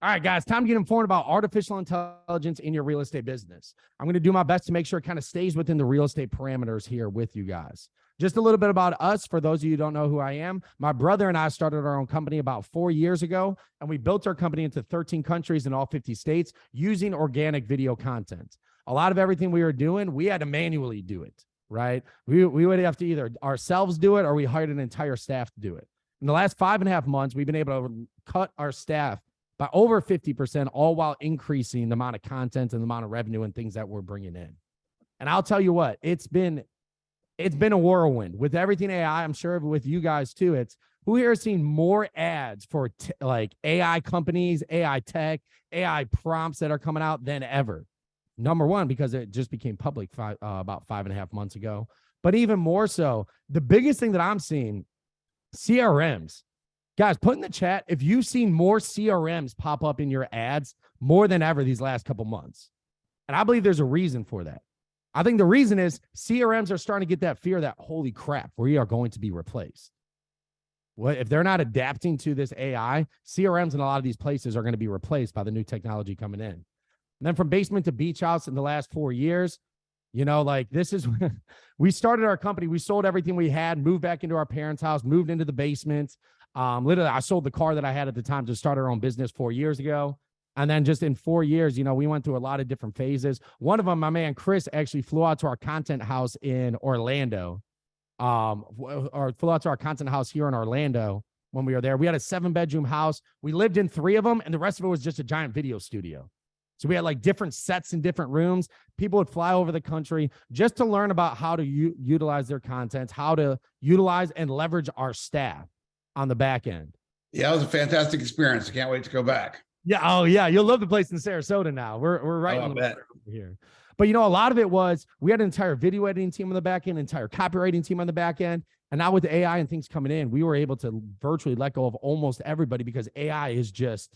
All right, guys, time to get informed about artificial intelligence in your real estate business. I'm going to do my best to make sure it kind of stays within the real estate parameters here with you guys. Just a little bit about us. For those of you who don't know who I am, my brother and I started our own company about 4 years ago, and we built our company into 13 countries in all 50 states using organic video content. A lot of everything we were doing, we had to manually do it, right? We would have to either ourselves do it or we hired an entire staff to do it. In the last 5.5 months, we've been able to cut our staff by over 50%, all while increasing the amount of content and the amount of revenue and things that we're bringing in. And I'll tell you what, it's been a whirlwind with everything AI. I'm sure with you guys too. It's who here has seen more ads for like AI companies, AI tech, AI prompts that are coming out than ever. Number one, because it just became public about 5.5 months ago. But even more so, the biggest thing that I'm seeing, CRMs. Guys, put in the chat if you've seen more CRMs pop up in your ads more than ever these last couple months. And I believe there's a reason for that. I think the reason is CRMs are starting to get that fear that, holy crap, we are going to be replaced. Well, if they're not adapting to this AI, CRMs in a lot of these places are going to be replaced by the new technology coming in. And then from basement to beach house in the last 4 years, you know, like this is, we started our company. We sold everything we had, moved back into our parents' house, moved into the basement. Literally, I sold the car that I had at the time to start our own business 4 years ago. And then just in 4 years, you know, we went through a lot of different phases. One of them, my man, Chris, actually flew out to our content house in Orlando, or flew out to our content house here in Orlando when we were there. We had a 7-bedroom house. We lived in 3 of them, and the rest of it was just a giant video studio. So we had like different sets in different rooms. People would fly over the country just to learn about how to utilize their content, how to utilize and leverage our staff on the back end. Yeah, it was a fantastic experience. I can't wait to go back. Yeah. Oh, yeah. You'll love the place in Sarasota now. We're right in the here. But, you know, a lot of it was we had an entire video editing team on the back end, entire copywriting team on the back end. And now with the AI and things coming in, we were able to virtually let go of almost everybody because AI is just,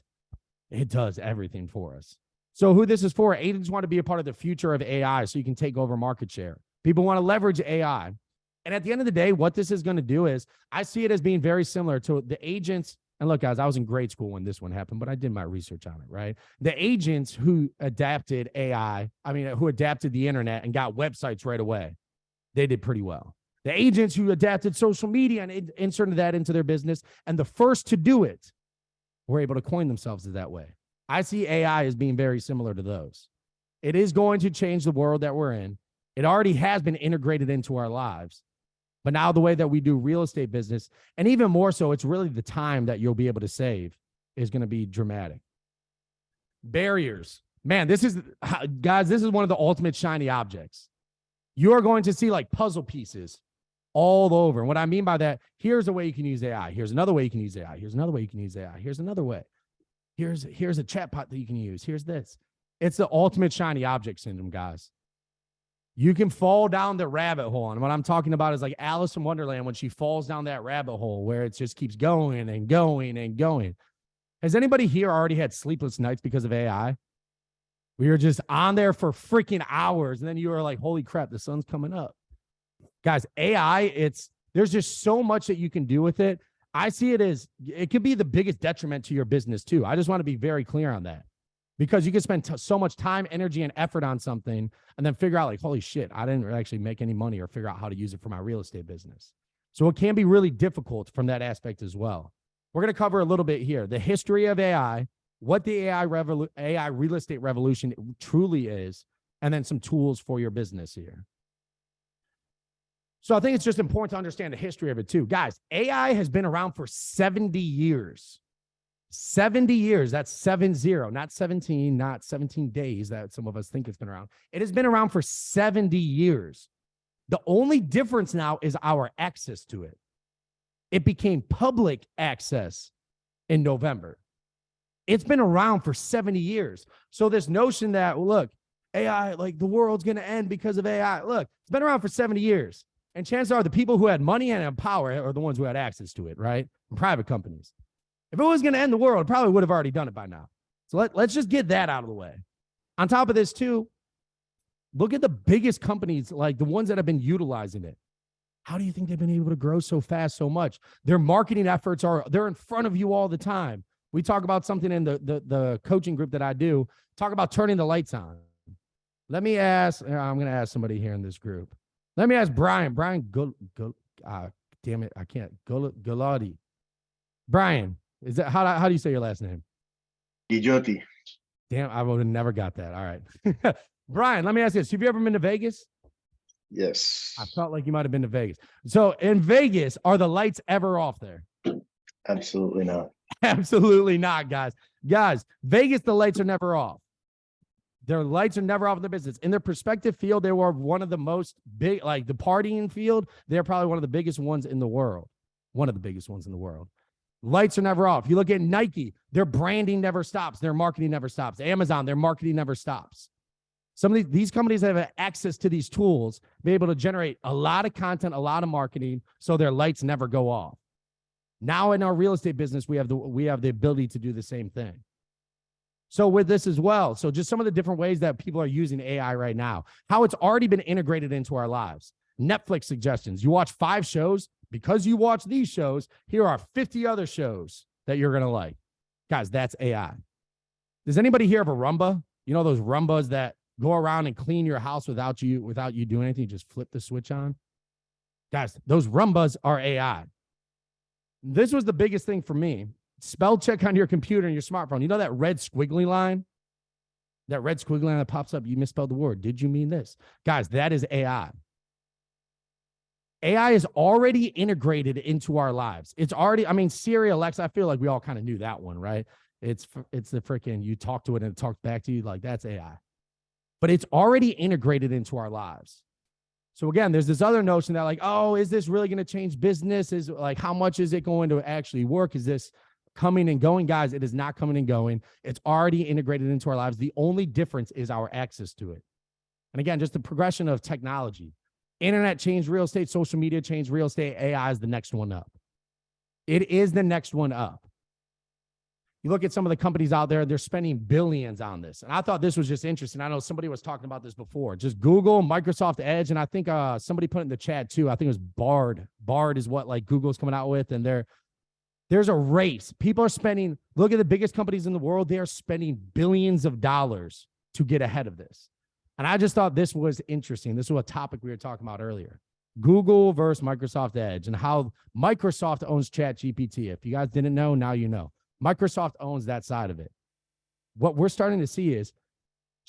it does everything for us. So who this is for, agents want to be a part of the future of AI so you can take over market share. People want to leverage AI. And at the end of the day, what this is going to do is I see it as being very similar to the agents. And look, guys, I was in grade school when this one happened, but I did my research on it, right? The agents who adapted AI, who adapted the internet and got websites right away, they did pretty well. The agents who adapted social media and inserted that into their business and the first to do it were able to coin themselves that way. I see AI as being very similar to those. It is going to change the world that we're in. It already has been integrated into our lives. But now the way that we do real estate business, and even more so, it's really the time that you'll be able to save is going to be dramatic. Barriers. Man, guys, this is one of the ultimate shiny objects. You're going to see like puzzle pieces all over. And what I mean by that, here's a way you can use AI. Here's another way you can use AI. Here's another way you can use AI. Here's another way. Here's a chatbot that you can use. Here's this. It's the ultimate shiny object syndrome, guys. You can fall down the rabbit hole. And what I'm talking about is like Alice in Wonderland when she falls down that rabbit hole where it just keeps going and going and going. Has anybody here already had sleepless nights because of AI? We were just on there for freaking hours. And then you were like, holy crap, the sun's coming up. Guys, AI, there's just so much that you can do with it. I see it as it could be the biggest detriment to your business too. I just want to be very clear on that because you can spend so much time, energy, and effort on something and then figure out like, holy shit, I didn't actually make any money or figure out how to use it for my real estate business. So it can be really difficult from that aspect as well. We're going to cover a little bit here, the history of AI, what the AI real estate revolution truly is, and then some tools for your business here. So I think it's just important to understand the history of it too. Guys, AI has been around for 70 years. 70 years, that's 70, not 17, not 17 days that some of us think it's been around. It has been around for 70 years. The only difference now is our access to it. It became public access in November. It's been around for 70 years. So this notion that, well, look, AI, like the world's going to end because of AI. Look, it's been around for 70 years. And chances are the people who had money and power are the ones who had access to it, right? And private companies. If it was going to end the world, it probably would have already done it by now. So let's just get that out of the way. On top of this too, look at the biggest companies, like the ones that have been utilizing it. How do you think they've been able to grow so fast, so much? Their marketing efforts they're in front of you all the time. We talk about something in the coaching group that I do, talk about turning the lights on. Let me ask, I'm going to ask somebody here in this group. Let me ask Brian. Damn it, I can't. Galati. Brian, is that how do you say your last name? Gijotti. Damn, I would have never got that. All right. Brian, let me ask you this. Have you ever been to Vegas? Yes. I felt like you might have been to Vegas. So in Vegas, are the lights ever off there? Absolutely not. Absolutely not, guys. Guys, Vegas, the lights are never off. Their lights are never off in their business. In their prospective field, they were one of the most big, like the partying field. They're probably one of the biggest ones in the world. One of the biggest ones in the world. Lights are never off. You look at Nike, their branding never stops. Their marketing never stops. Amazon, their marketing never stops. Some of these companies have access to these tools, be able to generate a lot of content, a lot of marketing, so their lights never go off. Now in our real estate business, we have the ability to do the same thing. So with this as well, so just some of the different ways that people are using AI right now, how it's already been integrated into our lives. Netflix suggestions. You watch 5 shows. Because you watch these shows, here are 50 other shows that you're going to like. Guys, that's AI. Does anybody hear of a Roomba? You know those Roombas that go around and clean your house without you doing anything? You just flip the switch on. Guys, those Roombas are AI. This was the biggest thing for me. Spell check on your computer and your smartphone. You know that red squiggly line? That red squiggly line that pops up, you misspelled the word. Did you mean this? Guys, that is AI. AI is already integrated into our lives. It's already, I mean, Siri, Alexa, I feel like we all kind of knew that one, right? It's the freaking, you talk to it and it talks back to you, like that's AI. But it's already integrated into our lives. So again, there's this other notion that like, oh, is this really going to change business? Is like, how much is it going to actually work? Is this coming and going? Guys, it is not coming and going. It's already integrated into our lives. The only difference is our access to it. And again, just the progression of technology. Internet changed real estate, social media changed real estate, AI is the next one up. It is the next one up. You look at some of the companies out there, they're spending billions on this. And I thought this was just interesting. I know somebody was talking about this before. Just Google, Microsoft Edge, and I think somebody put it in the chat too. I think it was Bard. Bard is what like Google's coming out with, and there's a race. People are spending, look at the biggest companies in the world, they are spending billions of dollars to get ahead of this. And I just thought this was interesting. This was a topic we were talking about earlier. Google versus Microsoft Edge and how Microsoft owns ChatGPT. If you guys didn't know, now you know. Microsoft owns that side of it. What we're starting to see is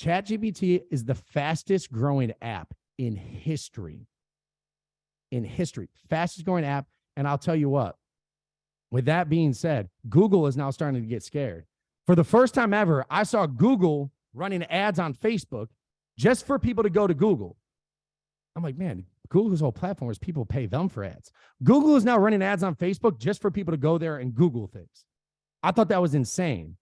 ChatGPT is the fastest growing app in history. In history, fastest growing app. And I'll tell you what, with that being said, Google is now starting to get scared. For the first time ever, I saw Google running ads on Facebook just for people to go to Google. I'm like, man, Google's whole platform is people pay them for ads. Google is now running ads on Facebook just for people to go there and Google things. I thought that was insane.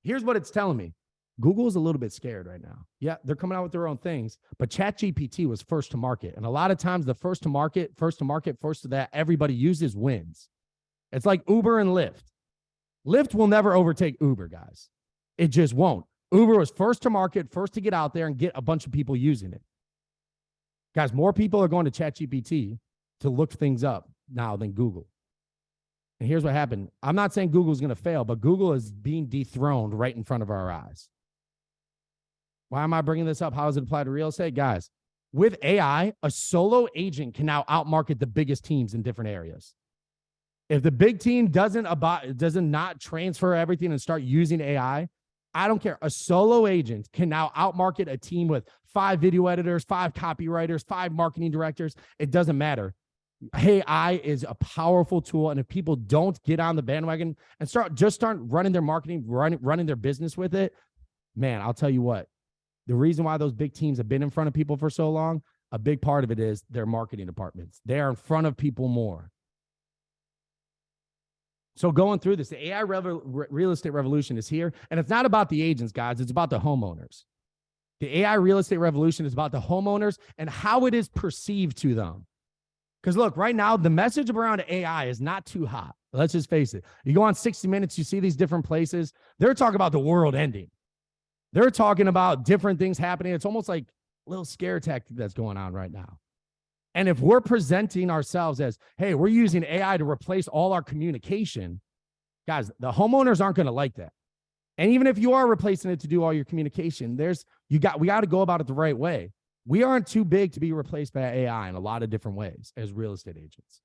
Here's what it's telling me. Google is a little bit scared right now. Yeah, they're coming out with their own things, but ChatGPT was first to market. And a lot of times the first to market, first to that everybody uses wins. It's like Uber and Lyft. Lyft will never overtake Uber, guys. It just won't. Uber was first to market, first to get out there and get a bunch of people using it. Guys, more people are going to ChatGPT to look things up now than Google. And here's what happened. I'm not saying Google's going to fail, but Google is being dethroned right in front of our eyes. Why am I bringing this up? How does it apply to real estate? Guys, with AI, a solo agent can now outmarket the biggest teams in different areas. If the big team doesn't not transfer everything and start using AI, I don't care. A solo agent can now outmarket a team with 5 video editors, 5 copywriters, 5 marketing directors. It doesn't matter. AI is a powerful tool. And if people don't get on the bandwagon and start running their marketing, running their business with it, man, I'll tell you what, the reason why those big teams have been in front of people for so long, a big part of it is their marketing departments. They are in front of people more. So going through this, the AI real estate revolution is here. And it's not about the agents, guys. It's about the homeowners. The AI real estate revolution is about the homeowners and how it is perceived to them. Because look, right now, the message around AI is not too hot. Let's just face it. You go on 60 Minutes, you see these different places. They're talking about the world ending. They're talking about different things happening. It's almost like a little scare tactic that's going on right now. And if we're presenting ourselves as, hey, we're using AI to replace all our communication, Guys, the homeowners aren't going to like that. And even if you are replacing it to do all your communication, we got to go about it the right way. We aren't too big to be replaced by AI in a lot of different ways as real estate agents.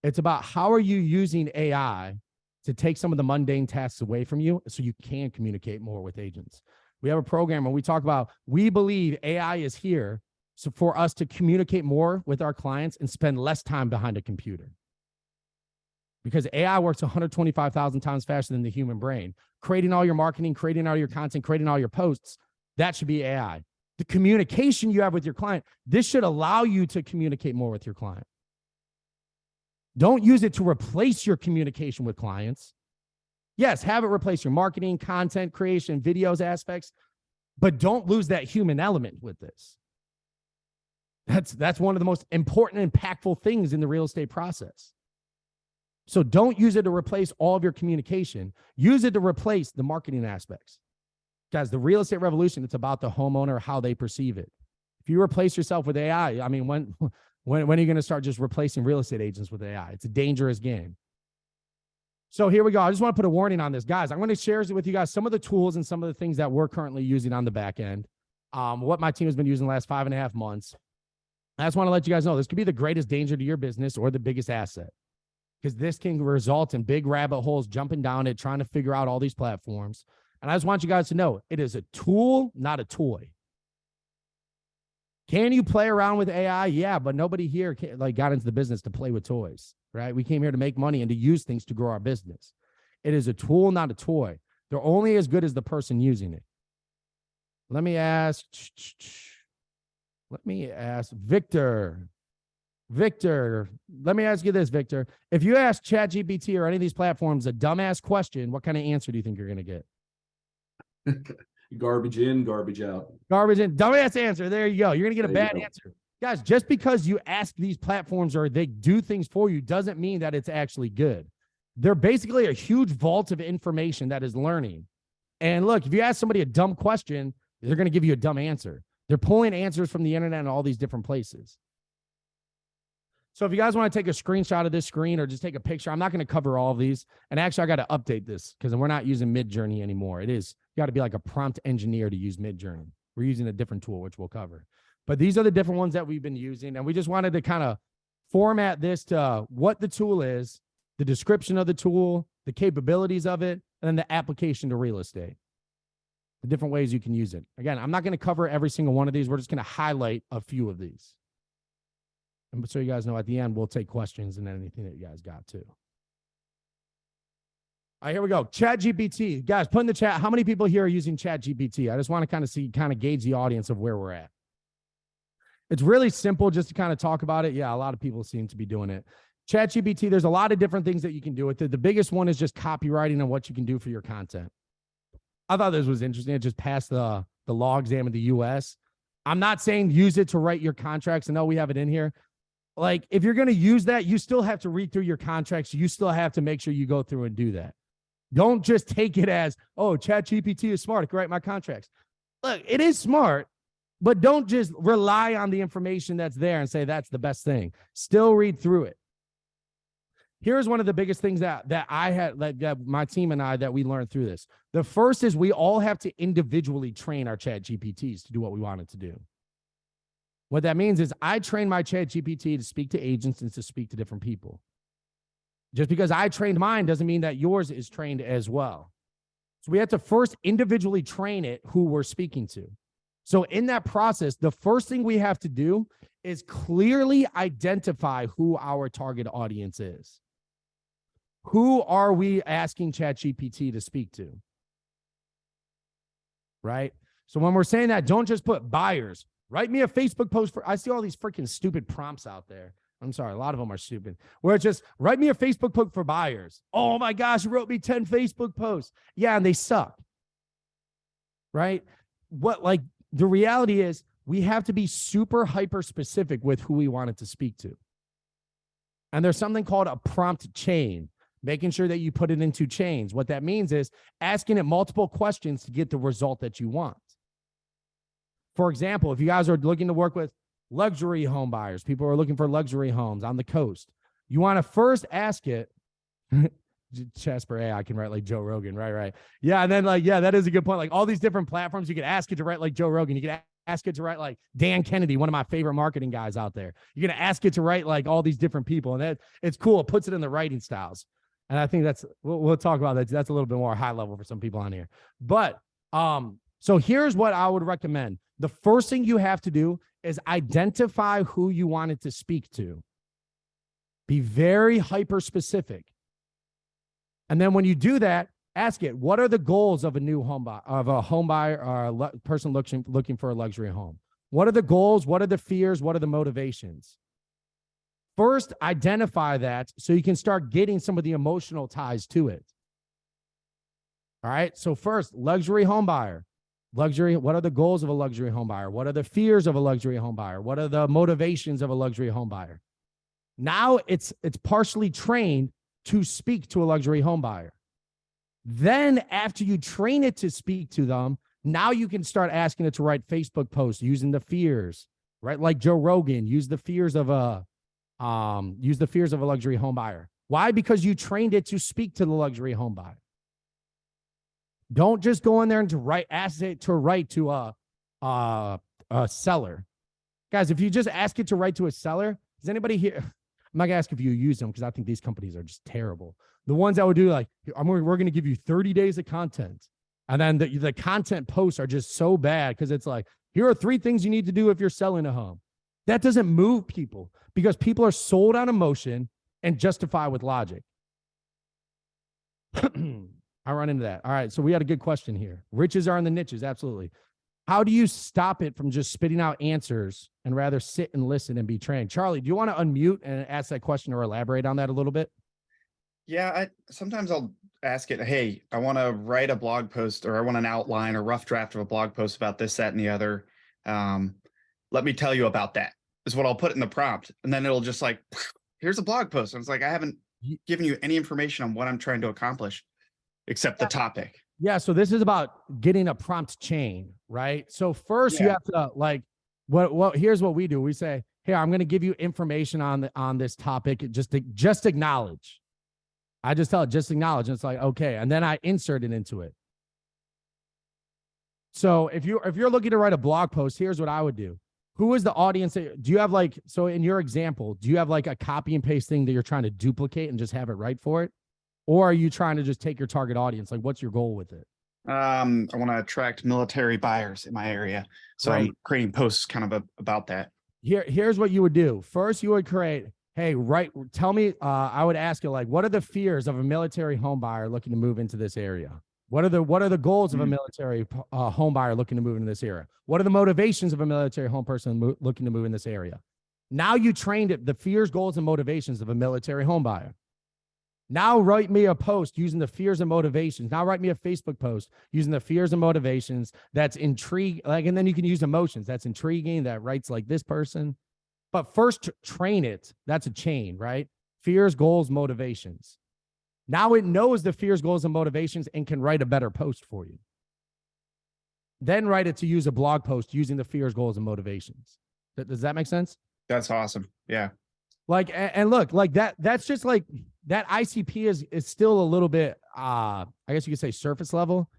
It's about how are you using AI to take some of the mundane tasks away from you so you can communicate more with agents. We have a program where we talk about, we believe AI is here so for us to communicate more with our clients and spend less time behind a computer. Because AI works 125,000 times faster than the human brain. Creating all your marketing, creating all your content, creating all your posts, that should be AI. The communication you have with your client, this should allow you to communicate more with your client. Don't use it to replace your communication with clients. Yes, have it replace your marketing, content creation, videos aspects, but don't lose that human element with this. That's one of the most important, impactful things in the real estate process. So don't use it to replace all of your communication. Use it to replace the marketing aspects. Guys, the real estate revolution, it's about the homeowner, how they perceive it. If you replace yourself with AI, I mean, when are you going to start just replacing real estate agents with AI? It's a dangerous game. So here we go. I just want to put a warning on this. Guys, I'm going to share with you guys some of the tools and some of the things that we're currently using on the back end, what my team has been using the last 5.5 months. I just want to let you guys know this could be the greatest danger to your business or the biggest asset, because this can result in big rabbit holes, jumping down it, trying to figure out all these platforms. And I just want you guys to know it is a tool, not a toy. Can you play around with AI? Yeah, but nobody here got into the business to play with toys, right? We came here to make money and to use things to grow our business. It is a tool, not a toy. They're only as good as the person using it. Let me ask Victor. Victor, let me ask you this, Victor. If you ask ChatGPT or any of these platforms a dumbass question, what kind of answer do you think you're going to get? Garbage in, garbage out. Garbage in, dumbass answer. There you go. You're going to get a bad answer. Guys, just because you ask these platforms or they do things for you doesn't mean that it's actually good. They're basically a huge vault of information that is learning. And look, if you ask somebody a dumb question, they're going to give you a dumb answer. They're pulling answers from the internet and all these different places. So if you guys want to take a screenshot of this screen or just take a picture, I'm not going to cover all of these. And actually, I got to update this because we're not using Midjourney anymore. You got to be like a prompt engineer to use Midjourney. We're using a different tool, which we'll cover. But these are the different ones that we've been using. And we just wanted to kind of format this to what the tool is, the description of the tool, the capabilities of it, and then the application to real estate. The different ways you can use it. Again, I'm not going to cover every single one of these. We're just going to highlight a few of these. And so you guys know at the end, we'll take questions and anything that you guys got too. All right, here we go. ChatGPT. Guys, put in the chat, how many people here are using ChatGPT? I just want to kind of gauge the audience of where we're at. It's really simple just to kind of talk about it. Yeah, a lot of people seem to be doing it. ChatGPT, there's a lot of different things that you can do with it. The biggest one is just copywriting and what you can do for your content. I thought this was interesting. It just passed the law exam in the US. I'm not saying use it to write your contracts. I know we have it in here. Like, if you're going to use that, you still have to read through your contracts. You still have to make sure you go through and do that. Don't just take it as, oh, ChatGPT is smart. I can write my contracts. Look, it is smart, but don't just rely on the information that's there and say that's the best thing. Still read through it. Here's one of the biggest things that I had, that my team and I, that we learned through this. The first is we all have to individually train our ChatGPTs to do what we want it to do. What that means is I train my ChatGPT to speak to agents and to speak to different people. Just because I trained mine doesn't mean that yours is trained as well. So we have to first individually train it who we're speaking to. So in that process, the first thing we have to do is clearly identify who our target audience is. Who are we asking ChatGPT to speak to? Right? So when we're saying that, don't just put buyers. Write me a Facebook post for, I see all these freaking stupid prompts out there. I'm sorry, a lot of them are stupid. Where it's just, write me a Facebook post for buyers. Oh my gosh, you wrote me 10 Facebook posts. Yeah, and they suck. Right? The reality is we have to be super hyper specific with who we want it to speak to. And there's something called a prompt chain, making sure that you put it into chains. What that means is asking it multiple questions to get the result that you want. For example, if you guys are looking to work with luxury home buyers, people are looking for luxury homes on the coast, you want to first ask it, Jasper AI can write like Joe Rogan. Right. Yeah. And then like, yeah, that is a good point. Like all these different platforms, you could ask it to write like Joe Rogan. You could ask it to write like Dan Kennedy, one of my favorite marketing guys out there. You're going to ask it to write like all these different people. And that it's cool. It puts it in the writing styles. And I think we'll talk about that. That's a little bit more high level for some people on here. But so here's what I would recommend. The first thing you have to do is identify who you want it to speak to. Be very hyper specific. And then when you do that, ask it, what are the goals of a new home buyer or a person looking for a luxury home? What are the goals? What are the fears? What are the motivations? First, identify that so you can start getting some of the emotional ties to it. All right. So first, luxury home buyer. Luxury, what are the goals of a luxury home buyer? What are the fears of a luxury home buyer? What are the motivations of a luxury home buyer? Now it's partially trained to speak to a luxury home buyer. Then after you train it to speak to them, now you can start asking it to write Facebook posts using the fears, right? Like Joe Rogan, use the fears of a luxury home buyer. Why? Because you trained it to speak to the luxury home buyer. Don't just go in there and ask it to write to a seller. Guys, if you just ask it to write to a seller, does anybody here? I'm not gonna ask if you use them because I think these companies are just terrible. The ones that would do like, we're going to give you 30 days of content. And then the content posts are just so bad because it's like, here are 3 things you need to do if you're selling a home. That doesn't move people because people are sold on emotion and justify with logic. I run into that. All right. So we had a good question here. Riches are in the niches. Absolutely. How do you stop it from just spitting out answers and rather sit and listen and be trained? Charlie, do you want to unmute and ask that question or elaborate on that a little bit? Yeah, sometimes I'll ask it, hey, I want to write a blog post or I want an outline or rough draft of a blog post about this, that, and the other. Let me tell you about that is what I'll put in the prompt. And then it'll just like, here's a blog post. And it's like, I haven't given you any information on what I'm trying to accomplish except the topic. Yeah. So this is about getting a prompt chain, right? So first you have to like, here's what we do. We say, hey, I'm going to give you information on this topic. Just acknowledge. I just tell it, just acknowledge. And it's like, okay. And then I insert it into it. So if you're looking to write a blog post, here's what I would do. Who is the audience? Do you have like, so in your example, do you have like a copy and paste thing that you're trying to duplicate and just have it write for it? Or are you trying to just take your target audience? Like, what's your goal with it? I want to attract military buyers in my area. So I'm creating posts kind of about that. Here's what you would do. First, you would create, hey, tell me, I would ask you, like, what are the fears of a military home buyer looking to move into this area? What are the goals of a military home buyer looking to move into this area? What are the motivations of a military home person looking to move in this area? Now you trained it, the fears, goals, and motivations of a military home buyer. Now write me a post using the fears and motivations. Now write me a Facebook post using the fears and motivations. That's intrigue. And then you can use emotions. That's intriguing. That writes like this person. But first train it. That's a chain, right? Fears, goals, motivations. Now it knows the fears, goals, and motivations and can write a better post for you. Then write it to use a blog post using the fears, goals, and motivations. Does that make sense? That's awesome. Yeah. Like, and look, like that's just like, that ICP is still a little bit, I guess you could say surface level.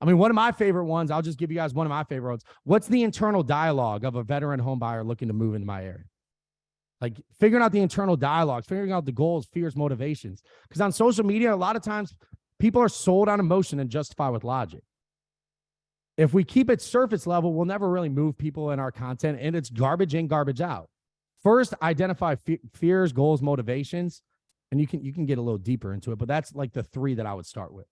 I mean, one of my favorite ones, I'll just give you guys one of my favorite ones. What's the internal dialogue of a veteran home buyer looking to move into my area? Like figuring out the internal dialogue, figuring out the goals, fears, motivations. Because on social media, a lot of times people are sold on emotion and justify with logic. If we keep it surface level, we'll never really move people in our content, and it's garbage in, garbage out. First, identify fears, goals, motivations. And you can get a little deeper into it, but that's like the 3 that I would start with.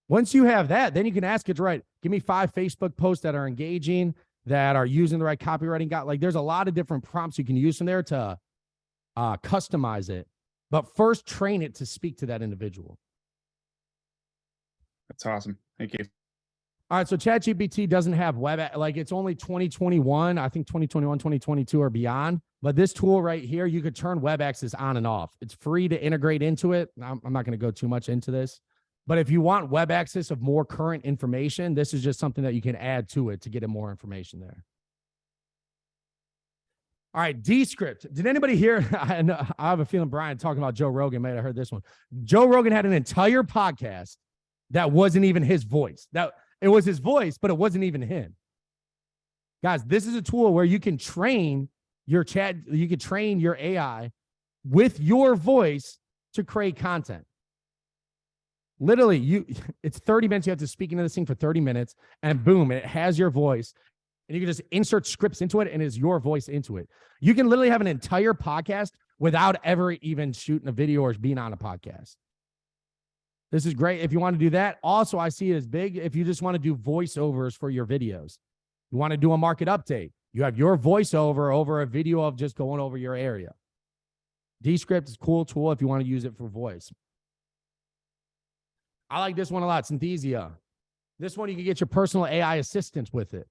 Once you have that, then you can ask it to write, give me 5 Facebook posts that are engaging, that are using the right copywriting guide. Like there's a lot of different prompts you can use from there to customize it. But first train it to speak to that individual. That's awesome. Thank you. All right. So ChatGPT doesn't have like it's only 2021. I think 2021, 2022 or beyond. But this tool right here, you could turn web access on and off. It's free to integrate into it. I'm not going to go too much into this. But if you want web access of more current information, this is just something that you can add to it to get more information there. All right, Descript. Did anybody hear? I have a feeling Brian talking about Joe Rogan might have heard this one. Joe Rogan had an entire podcast that wasn't even his voice. That it was his voice, but it wasn't even him. Guys, this is a tool where you can train your chat, you can train your AI with your voice to create content. Literally, it's 30 minutes. You have to speak into this thing for 30 minutes, and boom, it has your voice. And you can just insert scripts into it, and it's your voice into it. You can literally have an entire podcast without ever even shooting a video or being on a podcast. This is great if you want to do that. Also, I see it as big if you just want to do voiceovers for your videos. You want to do a market update. You have your voiceover over a video of just going over your area. Descript is a cool tool if you want to use it for voice. I like this one a lot, Synthesia. This one, you can get your personal AI assistant with it.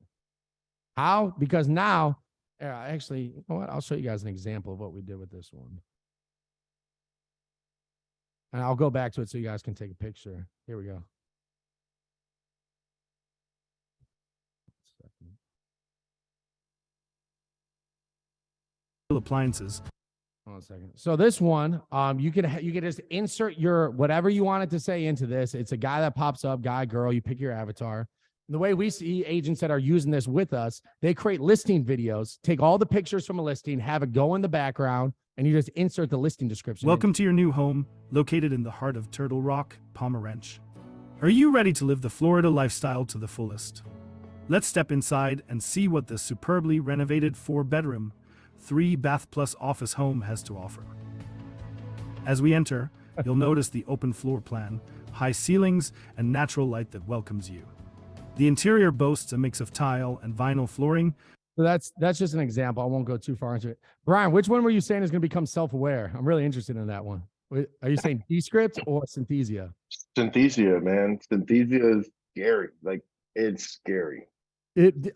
How? Because now, actually, you know what? I'll show you guys an example of what we did with this one. And I'll go back to it so you guys can take a picture. Here we go. Appliances. Hold on a second. So this one, you can just insert your whatever you want it to say into this. It's a guy that pops up, guy, girl. You pick your avatar. And the way we see agents that are using this with us, they create listing videos, take all the pictures from a listing, have it go in the background, and you just insert the listing description. Welcome to your new home, located in the heart of Turtle Rock, Pomerantz. Are you ready to live the Florida lifestyle to the fullest? Let's step inside and see what this superbly renovated 4-bedroom, 3-bath plus office home has to offer. As we enter, you'll notice the open floor plan, high ceilings, and natural light that welcomes you. The interior boasts a mix of tile and vinyl flooring. So that's just an example. I won't go too far into it. Brian, which one were you saying is going to become self-aware? I'm really interested in that one. Are you saying Descript or Synthesia? Synthesia, man. Synthesia is scary. Like, it's scary.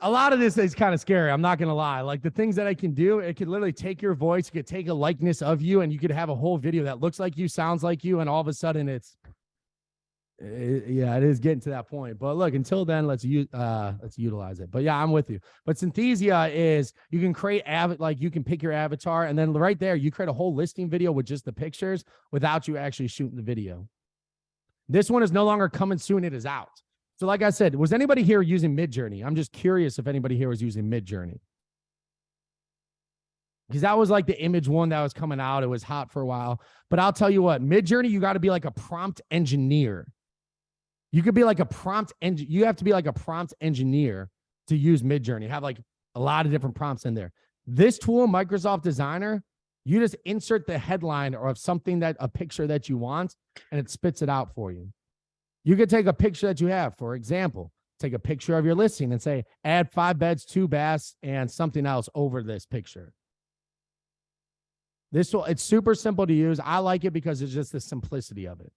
A lot of this is kind of scary. I'm not going to lie. Like the things that I can do, it could literally take your voice, it could take a likeness of you, and you could have a whole video that looks like you, sounds like you, and all of a sudden yeah, it is getting to that point. But look, until then, let's utilize it. But yeah, I'm with you. But Synthesia is you can create you can pick your avatar, and then right there you create a whole listing video with just the pictures without you actually shooting the video. This one is no longer coming soon. It is out. So like I said, was anybody here using Midjourney? I'm just curious if anybody here was using Midjourney. Because that was like the image one that was coming out. It was hot for a while. But I'll tell you what, Midjourney, you got to be like a prompt engineer. You could be like a you have to be like a prompt engineer to use Midjourney. Have like a lot of different prompts in there. This tool, Microsoft Designer, you just insert the headline or of something a picture that you want, and it spits it out for you. You could take a picture that you have, for example, take a picture of your listing and say, add 5 beds, 2 baths, and something else over this picture. It's super simple to use. I like it because it's just the simplicity of it.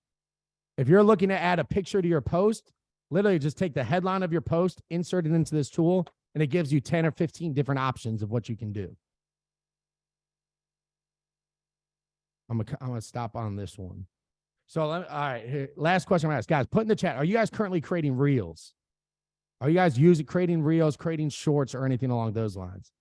If you're looking to add a picture to your post, literally just take the headline of your post, insert it into this tool, and it gives you 10 or 15 different options of what you can do. I'm gonna stop on this one. So, all right, here, last question I'm gonna ask. Guys, put in the chat, are you guys currently creating reels? Are you guys creating reels, creating shorts, or anything along those lines?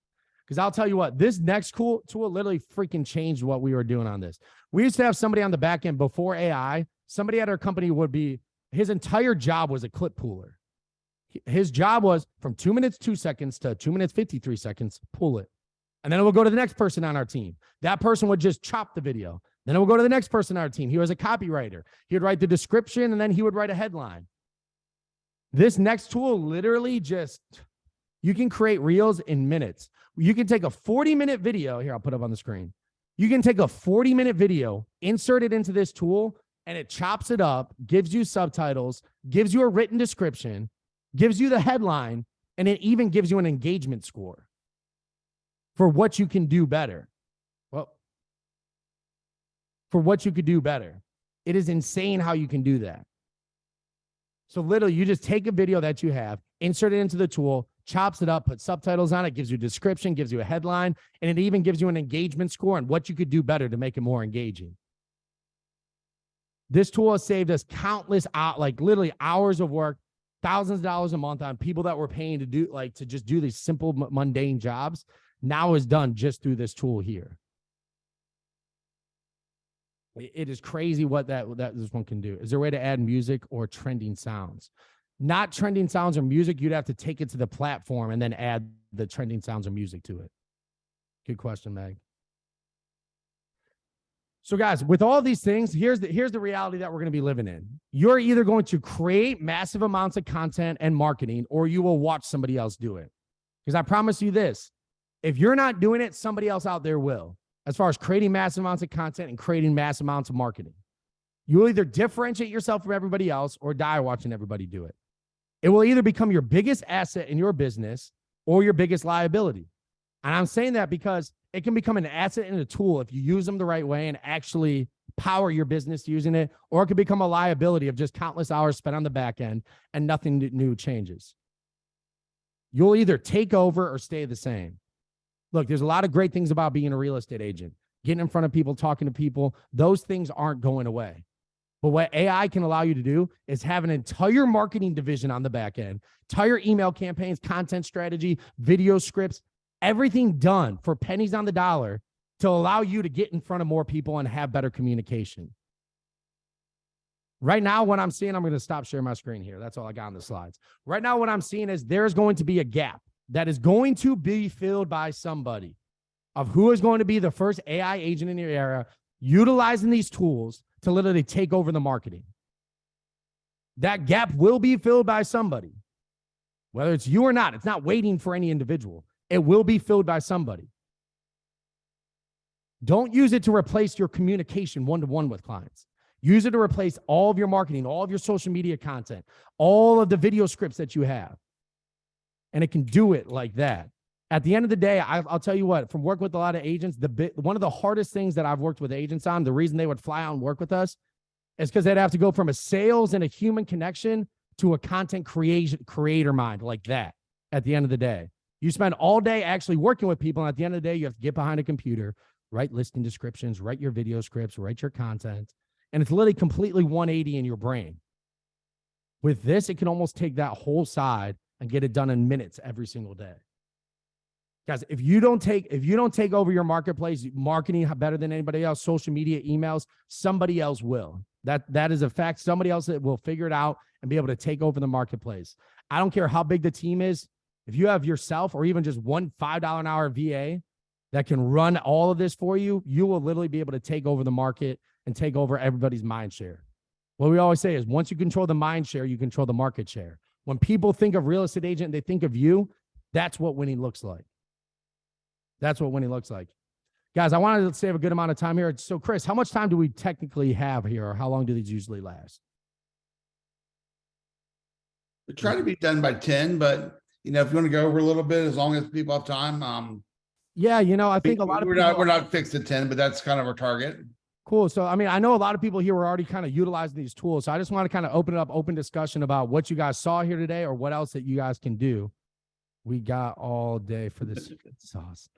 Because I'll tell you what, this next cool tool literally freaking changed what we were doing on this. We used to have somebody on the back end before AI. Somebody at our company his entire job was a clip pooler. His job was from 2 minutes, 2 seconds to 2 minutes, 53 seconds, pull it. And then it will go to the next person on our team. That person would just chop the video. Then it will go to the next person on our team. He was a copywriter. He would write the description, and then he would write a headline. This next tool literally you can create reels in minutes. You can take a 40-minute video. Here, I'll put it up on the screen. You can take a 40-minute video, insert it into this tool, and it chops it up, gives you subtitles, gives you a written description, gives you the headline, and it even gives you an engagement score for what you can do better. For what you could do better. It is insane how you can do that. So literally, you just take a video that you have, insert it into the tool, chops it up, put subtitles on it, gives you a description, gives you a headline, and it even gives you an engagement score and what you could do better to make it more engaging. This tool has saved us countless, literally hours of work, thousands of dollars a month on people that were paying to just do these simple, mundane jobs. now is done just through this tool here. It is crazy what this one can do. Is there a way to add music or trending sounds? Not trending sounds or music. You'd have to take it to the platform and then add the trending sounds or music to it. Good question, Meg. So guys, with all these things, here's the reality that we're going to be living in. You're either going to create massive amounts of content and marketing, or you will watch somebody else do it. Because I promise you this, if you're not doing it, somebody else out there will. As far as creating massive amounts of content and creating massive amounts of marketing. You will either differentiate yourself from everybody else or die watching everybody do it. It will either become your biggest asset in your business or your biggest liability. And I'm saying that because it can become an asset and a tool if you use them the right way and actually power your business using it, or it could become a liability of just countless hours spent on the back end and nothing new changes. You'll either take over or stay the same. Look, there's a lot of great things about being a real estate agent, getting in front of people, talking to people. Those things aren't going away. But what AI can allow you to do is have an entire marketing division on the back end, entire email campaigns, content strategy, video scripts, everything done for pennies on the dollar to allow you to get in front of more people and have better communication. Right now, what I'm seeing, I'm going to stop sharing my screen here. That's all I got on the slides. Right now, what I'm seeing is there's going to be a gap that is going to be filled by somebody of who is going to be the first AI agent in your area utilizing these tools to literally take over the marketing. That gap will be filled by somebody, whether it's you or not. It's not waiting for any individual. It will be filled by somebody. Don't use it to replace your communication one-to-one with clients. Use it to replace all of your marketing, all of your social media content, all of the video scripts that you have. And it can do it like that. At the end of the day, I'll tell you what, from working with a lot of agents, one of the hardest things that I've worked with agents on, the reason they would fly out and work with us is because they'd have to go from a sales and a human connection to a content creator mind like that at the end of the day. You spend all day actually working with people, and at the end of the day, you have to get behind a computer, write listing descriptions, write your video scripts, write your content, and it's literally completely 180 in your brain. With this, it can almost take that whole side and get it done in minutes every single day. Guys, if you don't take over your marketplace, marketing better than anybody else, social media, emails, somebody else will. That is a fact. Somebody else will figure it out and be able to take over the marketplace. I don't care how big the team is. If you have yourself or even just one $5 an hour VA that can run all of this for you, you will literally be able to take over the market and take over everybody's mind share. What we always say is once you control the mind share, you control the market share. When people think of real estate agent, they think of you. That's what winning looks like. That's what winning looks like. Guys, I wanted to save a good amount of time here. So, Chris, how much time do we technically have here, or how long do these usually last? We try to be done by 10, but if you want to go over a little bit, as long as people have time. Yeah, I think a lot of people, we're not fixed at 10, but that's kind of our target. Cool. So, I know a lot of people here were already kind of utilizing these tools. So I just want to kind of open discussion about what you guys saw here today or what else that you guys can do. We got all day for this sauce.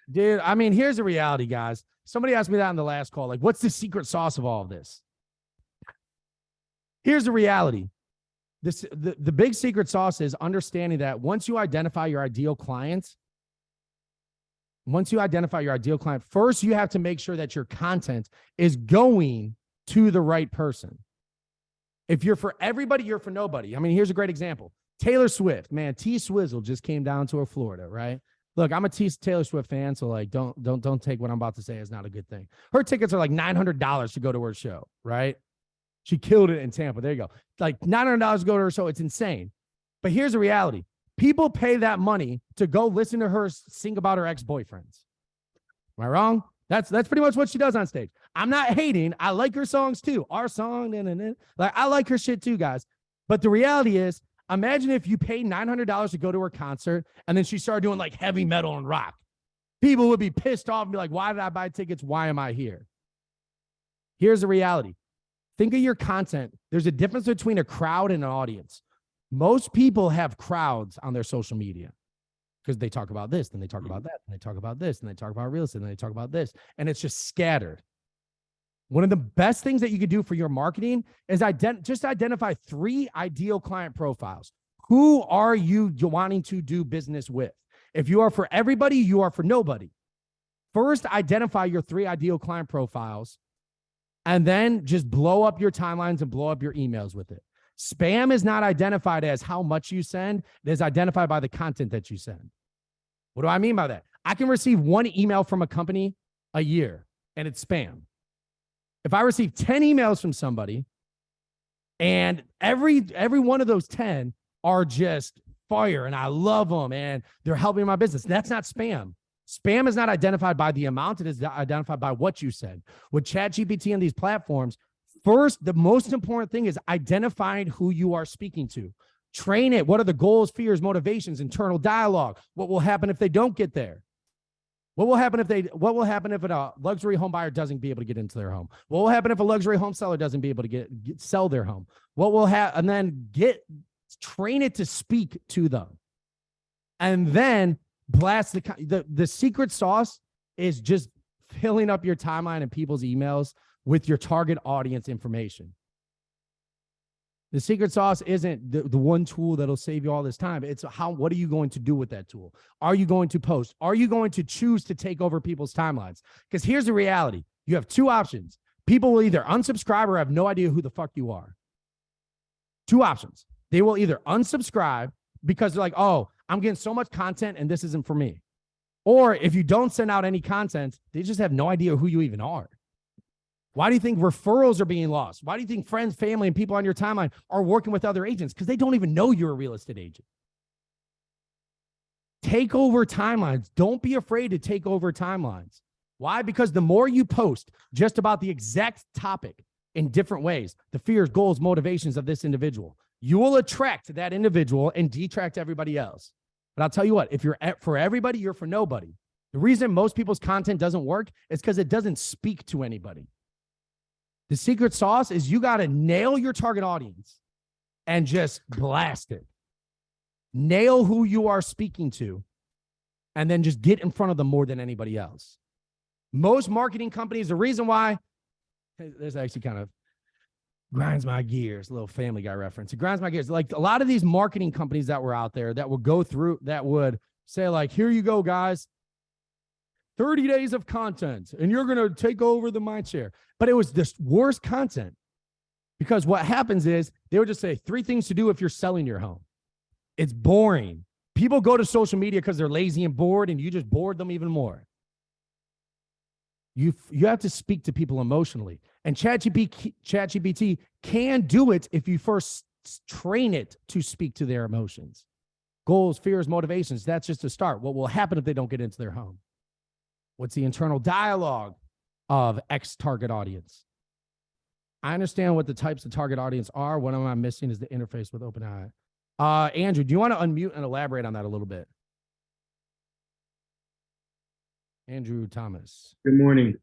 Dude, here's the reality, guys. Somebody asked me that on the last call. Like, what's the secret sauce of all of this? Here's the reality. The big secret sauce is understanding that once you identify your ideal client, first you have to make sure that your content is going to the right person. If you're for everybody, you're for nobody. Here's a great example. Taylor Swift, man, T-Swizzle just came down to Florida, right? Look, I'm a Taylor Swift fan, so like don't take what I'm about to say as not a good thing. Her tickets are like $900 to go to her show, right? She killed it in Tampa. There you go. Like $900 to go to her show. It's insane. But here's the reality. People pay that money to go listen to her sing about her ex-boyfriends. Am I wrong? That's pretty much what she does on stage. I'm not hating. I like her songs too. Our song, like I like her shit too, guys. But the reality is, imagine if you paid $900 to go to her concert and then she started doing like heavy metal and rock. People would be pissed off and be like, why did I buy tickets? Why am I here? Here's the reality. Think of your content. There's a difference between a crowd and an audience. Most people have crowds on their social media because they talk about this, then they talk about that, and they talk about this, and they talk about real estate, and they talk about this, and it's just scattered. One of the best things that you could do for your marketing is just identify 3 ideal client profiles. Who are you wanting to do business with? If you are for everybody, you are for nobody. First, identify your 3 ideal client profiles, and then just blow up your timelines and blow up your emails with it. Spam is not identified as how much you send. It is identified by the content that you send. What do I mean by that? I can receive 1 email from a company a year, and it's spam. If I receive 10 emails from somebody, and every one of those 10 are just fire, and I love them, and they're helping my business, that's not spam. Spam is not identified by the amount. It is identified by what you said. With ChatGPT and these platforms, first, the most important thing is identifying who you are speaking to. Train it. What are the goals, fears, motivations, internal dialogue? What will happen if they don't get there? What will happen if a luxury home buyer doesn't be able to get into their home? What will happen if a luxury home seller doesn't be able to sell their home? What will happen? And then train it to speak to them. And then blast the secret sauce is just filling up your timeline and people's emails with your target audience information. The secret sauce isn't the one tool that'll save you all this time. It's what are you going to do with that tool? Are you going to post? Are you going to choose to take over people's timelines? Because here's the reality. You have 2 options. People will either unsubscribe or have no idea who the fuck you are. 2 options. They will either unsubscribe because they're like, oh, I'm getting so much content and this isn't for me. Or if you don't send out any content, they just have no idea who you even are. Why do you think referrals are being lost? Why do you think friends, family, and people on your timeline are working with other agents? Because they don't even know you're a real estate agent. Take over timelines. Don't be afraid to take over timelines. Why? Because the more you post just about the exact topic in different ways, the fears, goals, motivations of this individual, you will attract that individual and detract everybody else. But I'll tell you what, if you're for everybody, you're for nobody. The reason most people's content doesn't work is because it doesn't speak to anybody. The secret sauce is you got to nail your target audience and just blast it. Nail who you are speaking to, and then just get in front of them more than anybody else. Most marketing companies, the reason why, this actually kind of grinds my gears, a little Family Guy reference. It grinds my gears. Like a lot of these marketing companies that were out there that would go through, that would say like, here you go, guys. 30 days of content, and you're going to take over the mind share. But it was this worst content because what happens is they would just say 3 things to do if you're selling your home. It's boring. People go to social media because they're lazy and bored, and you just bored them even more. You have to speak to people emotionally. And ChatGPT can do it if you first train it to speak to their emotions. Goals, fears, motivations, that's just a start. What will happen if they don't get into their home? What's the internal dialogue of X target audience? I understand what the types of target audience are. What am I missing is the interface with OpenAI. Andrew, do you want to unmute and elaborate on that a little bit? Andrew Thomas. Good morning.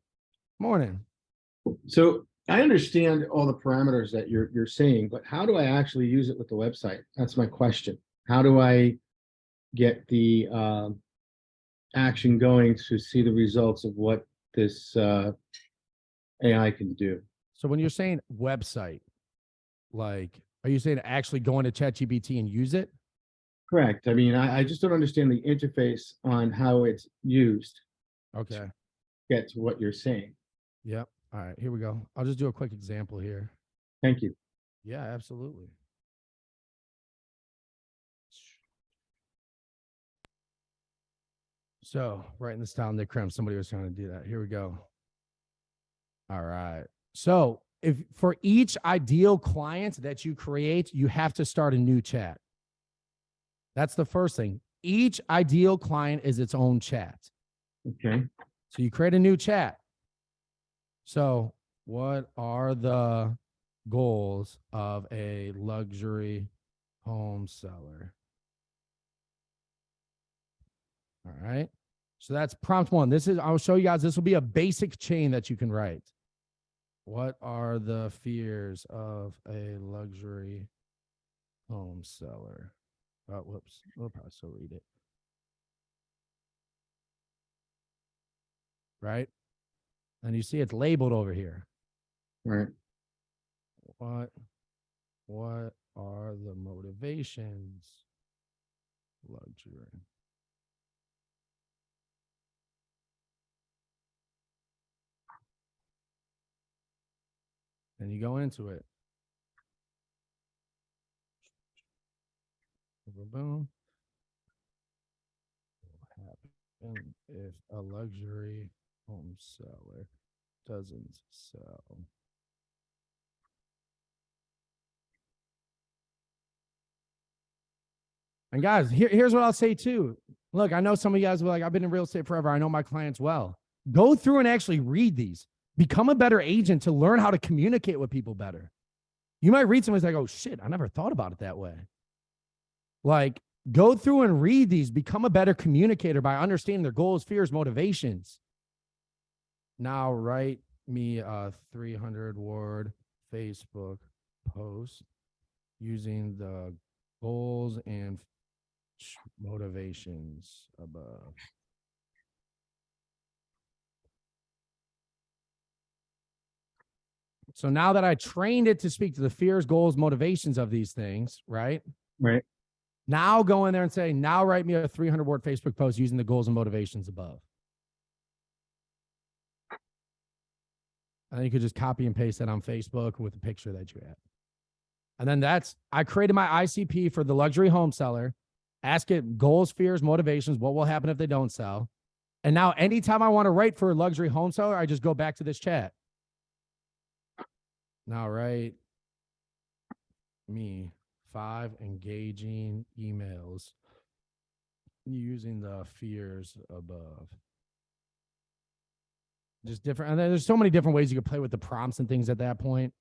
Morning. So I understand all the parameters that you're saying, but how do I actually use it with the website? That's my question. How do I get the action going to see the results of what this AI can do? So when you're saying website, like, are you saying actually go into ChatGPT and use it? Correct. I mean, I just don't understand the interface on how it's used. Okay. To get to what you're saying. Yep. All right, here we go. I'll just do a quick example here. Thank you. Yeah, absolutely. So writing this down, Nick Krem, somebody was trying to do that. Here we go. All right. So if for each ideal client that you create, you have to start a new chat. That's the first thing. Each ideal client is its own chat. Okay. So you create a new chat. So what are the goals of a luxury home seller? All right. So that's prompt 1. I'll show you guys, this will be a basic chain that you can write. What are the fears of a luxury home seller? Oh, whoops. We'll probably still read it. Right? And you see it's labeled over here. Right. What are the motivations? Luxury and you go into it. Boom. What happens if a luxury home seller doesn't sell? And guys, here's what I'll say too. Look, I know some of you guys will be like, I've been in real estate forever. I know my clients well. Go through and actually read these. Become a better agent to learn how to communicate with people better. You might read something like, oh shit, I never thought about it that way. Like, go through and read these. Become a better communicator by understanding their goals, fears, motivations. Now write me a 300-word Facebook post using the goals and motivations above. So now that I trained it to speak to the fears, goals, motivations of these things, right? Right. Now go in there and say, now write me a 300-word Facebook post using the goals and motivations above. And then you could just copy and paste that on Facebook with the picture that you had. And then I created my ICP for the luxury home seller. Ask it goals, fears, motivations. What will happen if they don't sell? And now anytime I want to write for a luxury home seller, I just go back to this chat. Now write me 5 engaging emails using the fears above. Just different. And there's so many different ways you can play with the prompts and things at that point.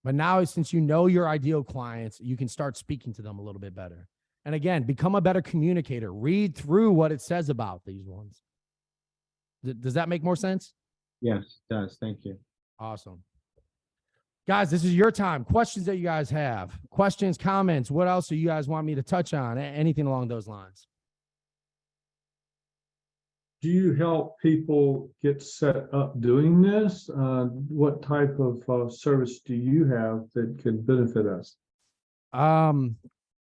But now, since you know your ideal clients, you can start speaking to them a little bit better. And again, become a better communicator. Read through what it says about these ones. Does that make more sense? Yes, it does. Thank you. Awesome. Guys, this is your time. Questions that you guys have. Questions, comments. What else do you guys want me to touch on? Anything along those lines? Do you help people get set up doing this? What type of service do you have that could benefit us?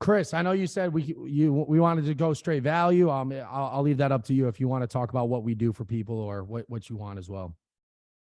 Chris, I know you said we wanted to go straight value. I'll leave that up to you if you want to talk about what we do for people or what you want as well.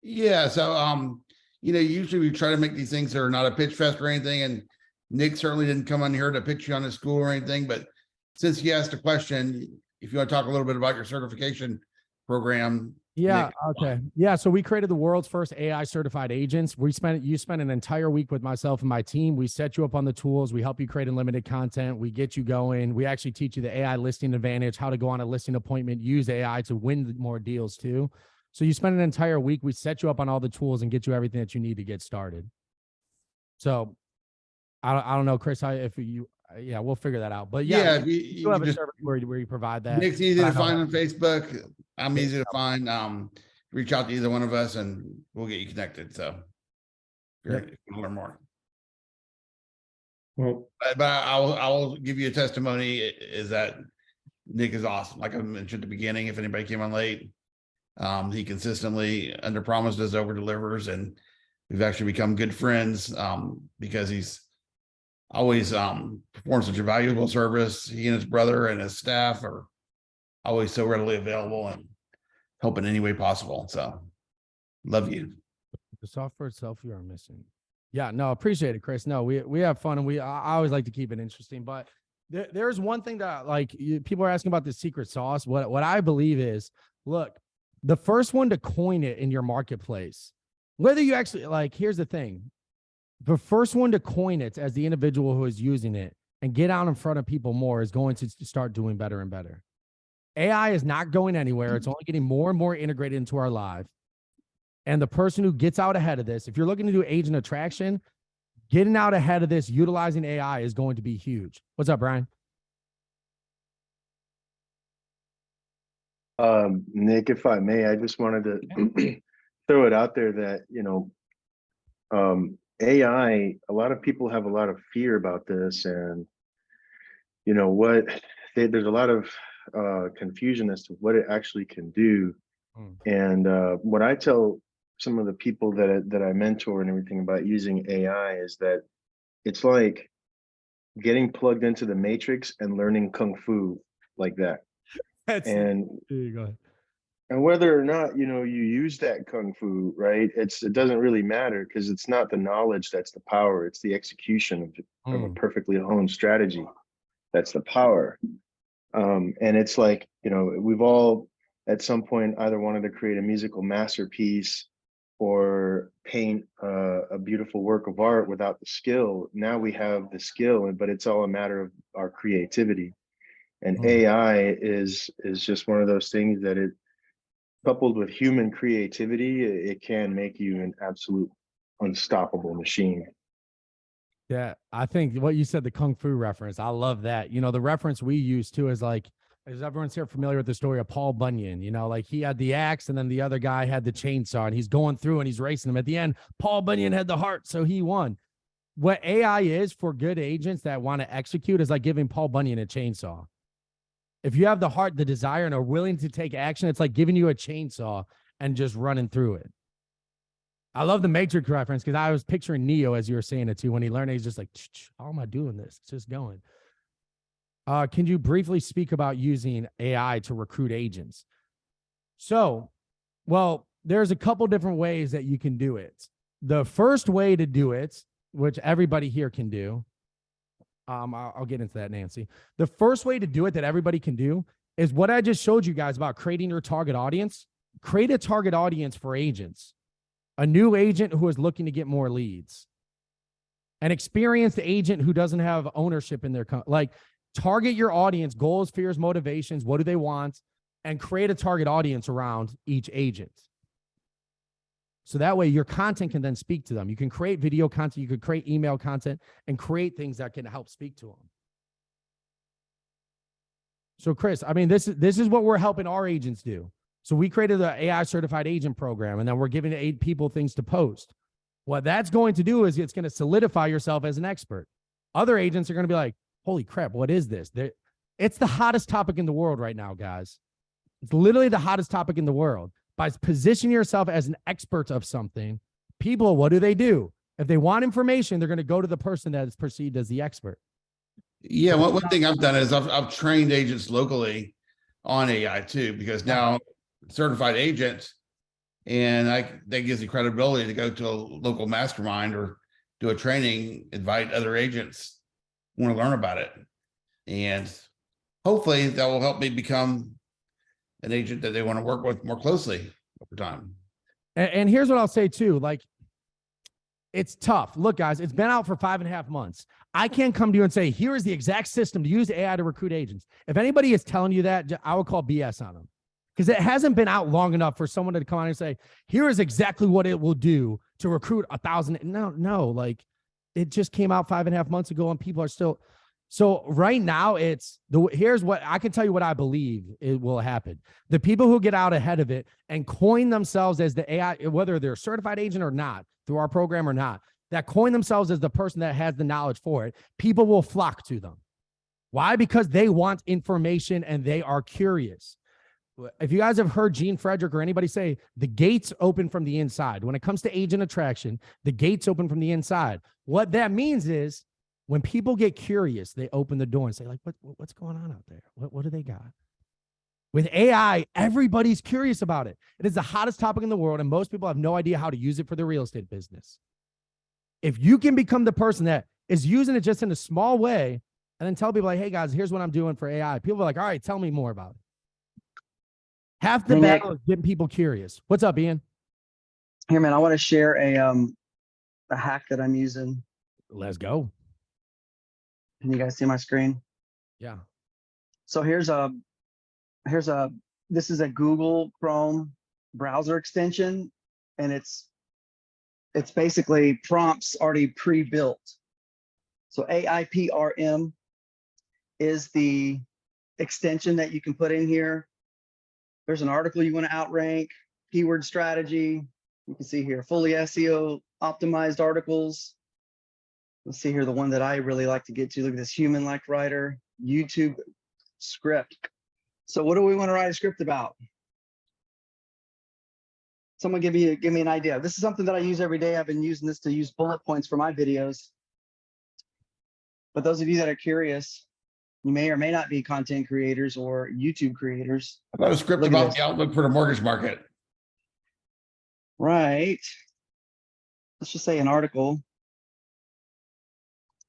Yeah. So, usually we try to make these things that are not a pitch fest or anything. And Nick certainly didn't come on here to pitch you on his school or anything. But since he asked a question, if you want to talk a little bit about your certification program. Yeah. Nick. Okay. Yeah. So we created the world's first AI certified agents. You spent an entire week with myself and my team. We set you up on the tools. We help you create unlimited content. We get you going. We actually teach you the AI listing advantage, how to go on a listing appointment, use AI to win more deals too. So you spend an entire week. We set you up on all the tools and get you everything that you need to get started. So I don't know, Chris, we'll figure that out. But yeah, you have a service where you provide that. Nick's easy to find on Facebook. I'm easy to find. Reach out to either one of us and we'll get you connected. So if you want to learn more. Well, but I will give you a testimony is that Nick is awesome. Like I mentioned at the beginning, if anybody came on late, he consistently under promises, over delivers, and we've actually become good friends because he's always performed such a valuable service. He and his brother and his staff are always so readily available and help in any way possible. So love you. The software itself you are missing. Yeah, no, appreciate it, Chris. No, we have fun and I always like to keep it interesting, but there's one thing that people are asking about the secret sauce. What I believe is, look, the first one to coin it in your marketplace, whether you actually here's the thing. The first one to coin it as the individual who is using it and get out in front of people more is going to start doing better and better. AI is not going anywhere. It's only getting more and more integrated into our life. And the person who gets out ahead of this, if you're looking to do agent attraction, getting out ahead of this, utilizing AI is going to be huge. What's up, Brian? Nick, if I may, I just wanted to throw it out there that, AI, a lot of people have a lot of fear about this, and there's a lot of confusion as to what it actually can do. And what I tell some of the people that I mentor and everything about using AI is that it's like getting plugged into the Matrix and learning Kung Fu like that. Go ahead. And whether or not, you use that kung fu, right? It doesn't really matter, because it's not the knowledge that's the power. It's the execution of a perfectly honed strategy. That's the power. And it's like, we've all at some point either wanted to create a musical masterpiece or paint a beautiful work of art without the skill. Now we have the skill, but it's all a matter of our creativity. And AI is just one of those things that it, coupled with human creativity, it can make you an absolute unstoppable machine. Yeah, I think what you said, the Kung Fu reference, I love that. The reference we use too is like, is everyone's here familiar with the story of Paul Bunyan? Like he had the axe and then the other guy had the chainsaw and he's going through and he's racing him. At the end, Paul Bunyan had the heart, so he won. What AI is for good agents that want to execute is like giving Paul Bunyan a chainsaw. If you have the heart, the desire, and are willing to take action, it's like giving you a chainsaw and just running through it. I love the Matrix reference because I was picturing Neo as you were saying it too. When he learned, he's just like, how am I doing this? It's just going. Can you briefly speak about using AI to recruit agents? So, well, there's a couple different ways that you can do it. The first way to do it, which everybody here can do, I'll get into that, Nancy. The first way to do it that everybody can do is what I just showed you guys about creating your target audience. Create a target audience for agents. A new agent who is looking to get more leads. An experienced agent who doesn't have ownership in their like, target your audience, goals, fears, motivations, what do they want, and create a target audience around each agent. So that way your content can then speak to them. You can create video content, you could create email content, and create things that can help speak to them. So Chris, I mean, this is what we're helping our agents do. So we created the AI certified agent program, and then we're giving 8 people things to post. What that's going to do is it's going to solidify yourself as an expert. Other agents are going to be like, holy crap, what is this? It's the hottest topic in the world right now, guys. It's literally the hottest topic in the world. By positioning yourself as an expert of something, people, what do? If they want information, they're going to go to the person that is perceived as the expert. Yeah, one thing I've done is I've trained agents locally on AI too, because now certified agents, and that gives you credibility to go to a local mastermind or do a training, invite other agents who want to learn about it. And hopefully that will help me become an agent that they want to work with more closely over time. And here's what I'll say too, like, it's tough. Look, guys, it's been out for 5.5 months. I can't come to you and say, here is the exact system to use AI to recruit agents. If anybody is telling you that, I would call BS on them, because it hasn't been out long enough for someone to come on and say, here is exactly what it will do to recruit 1,000. No, like, it just came out 5.5 months ago and people are still. So right now here's what I can tell you what I believe it will happen. The people who get out ahead of it and coin themselves as the AI, whether they're a certified agent or not, through our program or not, that coin themselves as the person that has the knowledge for it, people will flock to them. Why? Because they want information and they are curious. If you guys have heard Gene Frederick or anybody say, the gates open from the inside. When it comes to agent attraction, the gates open from the inside. What that means is, when people get curious, they open the door and say, like, what's going on out there? What do they got? With AI, everybody's curious about it. It is the hottest topic in the world, and most people have no idea how to use it for their real estate business. If you can become the person that is using it just in a small way, and then tell people, like, hey, guys, here's what I'm doing for AI. People are like, all right, tell me more about it. Half the battle is getting people curious. What's up, Ian? Here, man, I want to share a hack that I'm using. Let's go. Can you guys see my screen? Yeah. So this is a Google Chrome browser extension, and it's basically prompts already pre-built. So AIPRM is the extension that you can put in here. There's an article you want to outrank, keyword strategy. You can see here, fully SEO optimized articles. Let's see here, the one that I really like to get to. Look at this, human-like writer, YouTube script. So what do we want to write a script about? Someone give me an idea. This is something that I use every day. I've been using this to use bullet points for my videos. But those of you that are curious, You may or may not be content creators or YouTube creators. I thought a script Look at about this. the outlook for the mortgage market. Right. Let's just say an article.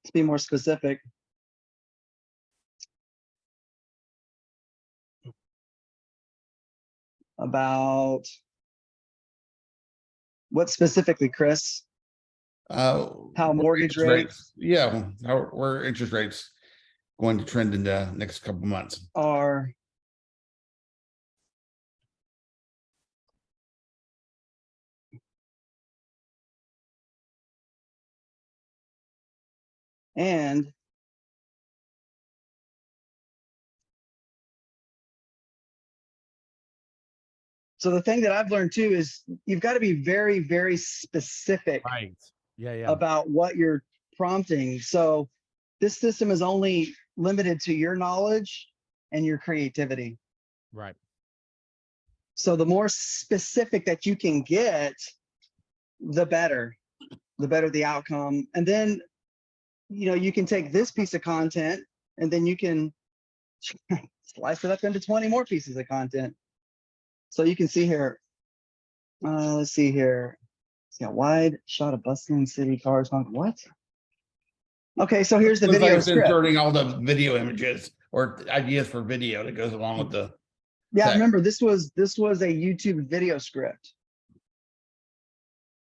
Let's be more specific. About what specifically, Chris? How mortgage rates yeah, where interest rates going to trend in the next couple months. are and so the thing that I've learned too is you've got to be very, very specific Right. Yeah. about what you're prompting. So this system is only limited to your knowledge and your creativity. Right. So the more specific that you can get, the better the outcome. And then, you can take this piece of content and then you can slice it up into 20 more pieces of content. So you can see here, let's see here. See a wide shot of bustling city cars. What? Okay, so here's the Looks video like it's script. inserting all the video images or ideas for video that goes along with the Yeah, text. remember this was a YouTube video script.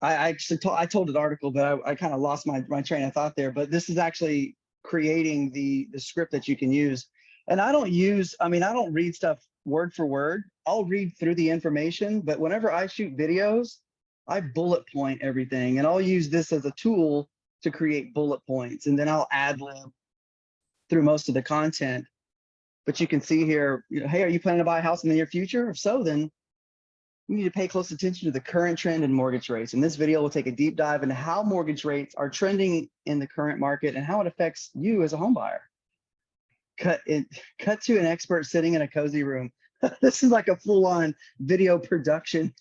I actually told an article, but I kind of lost my train of thought there. But this is actually creating the script that you can use. And I don't read stuff word for word. I'll read through the information, but whenever I shoot videos, I bullet point everything, and I'll use this as a tool to create bullet points, and then I'll ad lib through most of the content. But you can see here, hey, are you planning to buy a house in the near future? If so, then you need to pay close attention to the current trend in mortgage rates. And this video will take a deep dive into how mortgage rates are trending in the current market and how it affects you as a home buyer. Cut to an expert sitting in a cozy room. This is like a full-on video production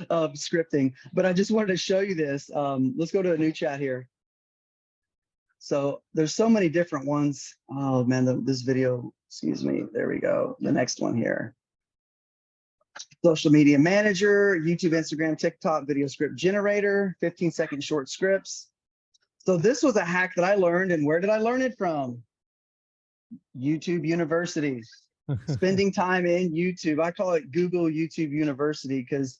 of scripting, but I just wanted to show you this. Let's go to a new chat here. So there's so many different ones. Oh man, this video, excuse me. There we go. The next one here. Social media manager, YouTube, Instagram, TikTok, video script generator, 15-second short scripts. So this was a hack that I learned, and where did I learn it from? YouTube University. Spending time in YouTube. I call it Google YouTube University because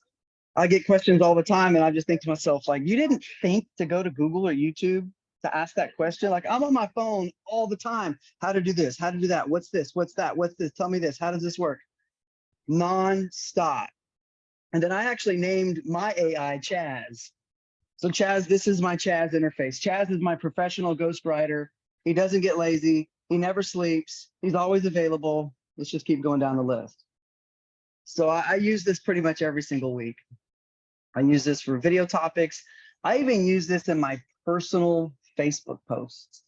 I get questions all the time, and I just think to myself, like, you didn't think to go to Google or YouTube to ask that question? Like, I'm on my phone all the time. How to do this? How to do that? What's this? What's that? What's this? Tell me this. How does this work? Non-stop. And then I actually named my AI Chaz. So Chaz, this is my Chaz interface. Chaz is my professional ghostwriter. He doesn't get lazy. He never sleeps. He's always available. Let's just keep going down the list. So I use this pretty much every single week. I use this for video topics. I even use this in my personal Facebook posts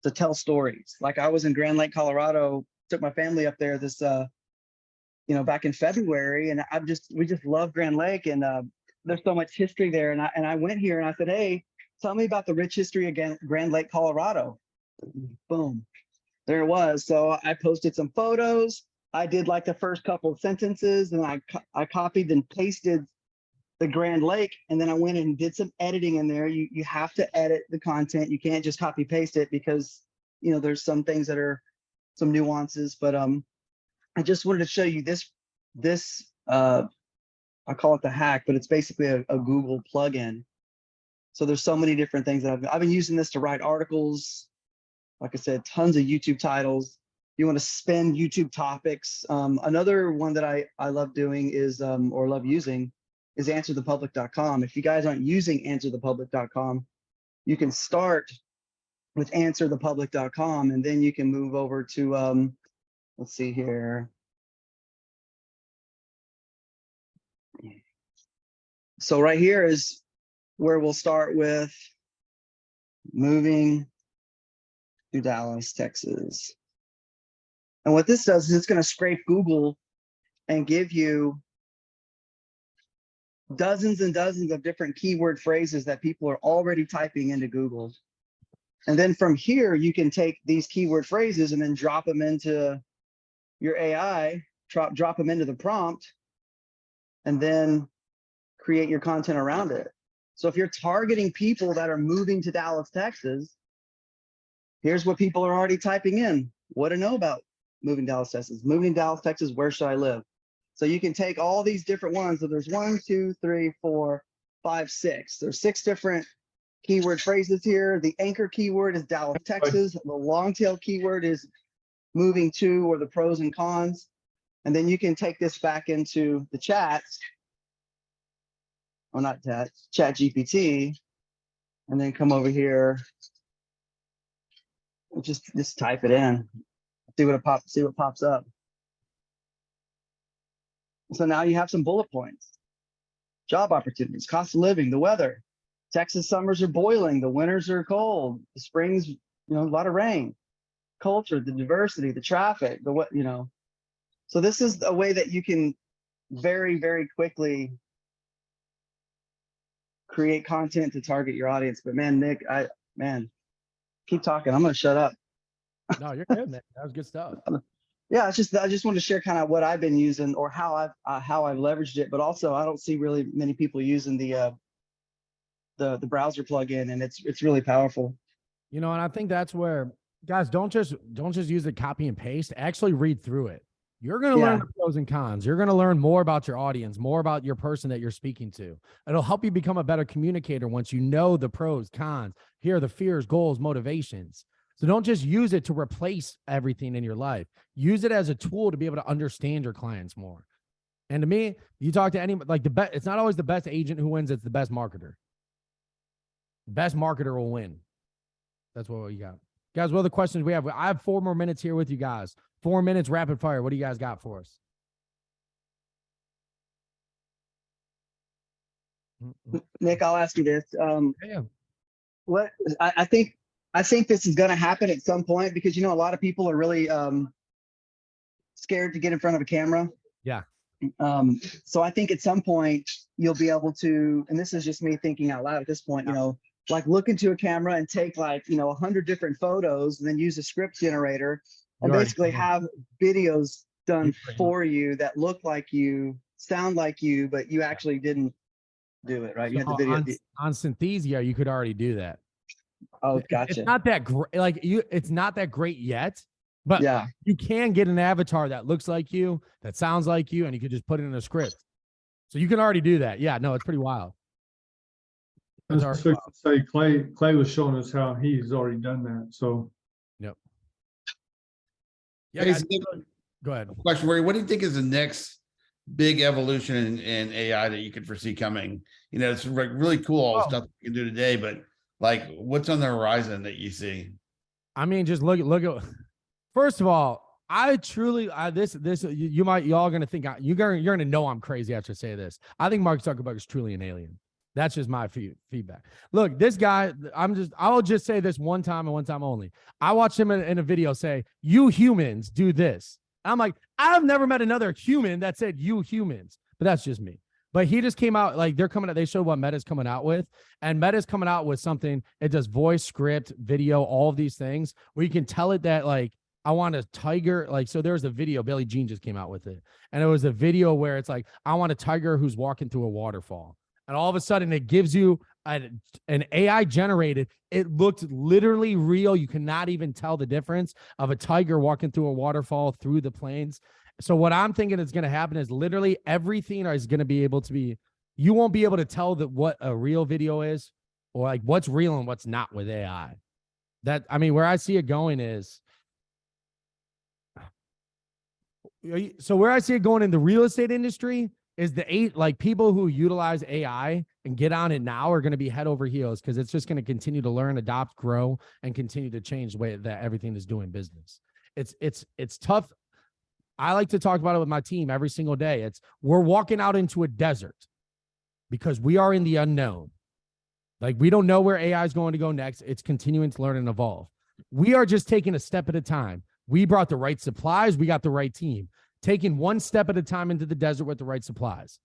to tell stories. Like I was in Grand Lake, Colorado, took my family up there this, back in February, and we just love Grand Lake, and there's so much history there. And I went here and I said, hey, tell me about the rich history of Grand Lake, Colorado. Boom, there it was. So I posted some photos. I did like the first couple of sentences, and I copied and pasted the Grand Lake, and then I went and did some editing in there. You have to edit the content. You can't just copy paste it because there's some things that are some nuances. But I just wanted to show you this I call it the hack, but it's basically a Google plugin. So there's so many different things that I've been using this to write articles. Like I said, tons of YouTube titles. You want to spin YouTube topics. Another one that I love doing is, or love using, is answerthepublic.com. If you guys aren't using answerthepublic.com, you can start with answerthepublic.com, and then you can move over to, let's see here. So right here is where we'll start with moving to Dallas, Texas. And what this does is it's going to scrape Google and give you dozens and dozens of different keyword phrases that people are already typing into Google. And then from here, you can take these keyword phrases and then drop them into your AI, drop them into the prompt, and then create your content around it. So if you're targeting people that are moving to Dallas, Texas, here's what people are already typing in. What to know about moving to Dallas, Texas. Moving to Dallas, Texas, where should I live? So you can take all these different ones. So there's 1, 2, 3, 4, 5, 6. There's 6 different keyword phrases here. The anchor keyword is Dallas, Texas. The long tail keyword is moving to, or the pros and cons. And then you can take this back into the chat. Oh, not that, ChatGPT. And then come over here and just type it in. See what pops up. So now you have some bullet points. Job opportunities, cost of living, the weather. Texas summers are boiling, the winters are cold, the springs, a lot of rain. Culture, the diversity, the traffic, So this is a way that you can very, very quickly create content to target your audience. But man, Nick, keep talking. I'm gonna shut up. No, you're good, man. That was good stuff. Yeah, I just wanted to share kind of what I've been using or how I've leveraged it, but also I don't see really many people using the browser plugin, and it's really powerful. And I think that's where, guys, don't just use the copy and paste. Actually read through it. You're going to learn the pros and cons. You're going to learn more about your audience, more about your person that you're speaking to. It'll help you become a better communicator once you know the pros, cons, here are the fears, goals, motivations. So don't just use it to replace everything in your life. Use it as a tool to be able to understand your clients more. And to me, you talk to anyone, like it's not always the best agent who wins, it's the best marketer. The best marketer will win. That's what you got. Guys, what are the questions we have? I have 4 more minutes here with you guys. 4 minutes rapid fire. What do you guys got for us? Nick, I'll ask you this. What I think this is going to happen at some point, because a lot of people are really scared to get in front of a camera. Yeah. So I think at some point you'll be able to, and this is just me thinking out loud at this point, like look into a camera and take 100 different photos and then use a script generator and basically have videos done for you that look like you, sound like you, but you actually didn't do it, right? You had the video on Synthesia, you could already do that. Oh, gotcha. It's not that great. It's not that great yet, but you can get an avatar that looks like you, that sounds like you, and you could just put it in a script. So you can already do that. Yeah, no, it's pretty wild. I was fixing to say, Clay was showing us how he's already done that. So, yep. Yeah, guys, go ahead. Question, Ray, what do you think is the next big evolution in AI that you could foresee coming? It's like really cool all the stuff that you can do today, but what's on the horizon that you see? I mean, just look at. First of all, y'all gonna think you're gonna know I'm crazy after I say this. I think Mark Zuckerberg is truly an alien. That's just my feedback. Look, this guy, I'll just say this one time and one time only. I watched him in a video say, "You humans do this." And I'm like, I've never met another human that said "you humans," but that's just me. But he just came out, they showed what Meta's coming out with, and Meta's coming out with something. It does voice, script, video, all of these things where you can tell it that I want a tiger. So there's a video, Billie Jean just came out with it. And it was a video where it's I want a tiger who's walking through a waterfall. And all of a sudden it gives you an AI generated. It looked literally real. You cannot even tell the difference of a tiger walking through a waterfall through the plains. So what I'm thinking is going to happen is literally everything is going to be able to be, you won't be able to tell what a real video is or what's real and what's not with AI. Where I see it going is, so where I see it going in the real estate industry is people who utilize AI and get on it now are going to be head over heels, because it's just going to continue to learn, adopt, grow, and continue to change the way that everything is doing business. It's tough. I like to talk about it with my team every single day. We're walking out into a desert because we are in the unknown. We don't know where AI is going to go next. It's continuing to learn and evolve. We are just taking a step at a time. We brought the right supplies. We got the right team. Taking one step at a time into the desert with the right supplies.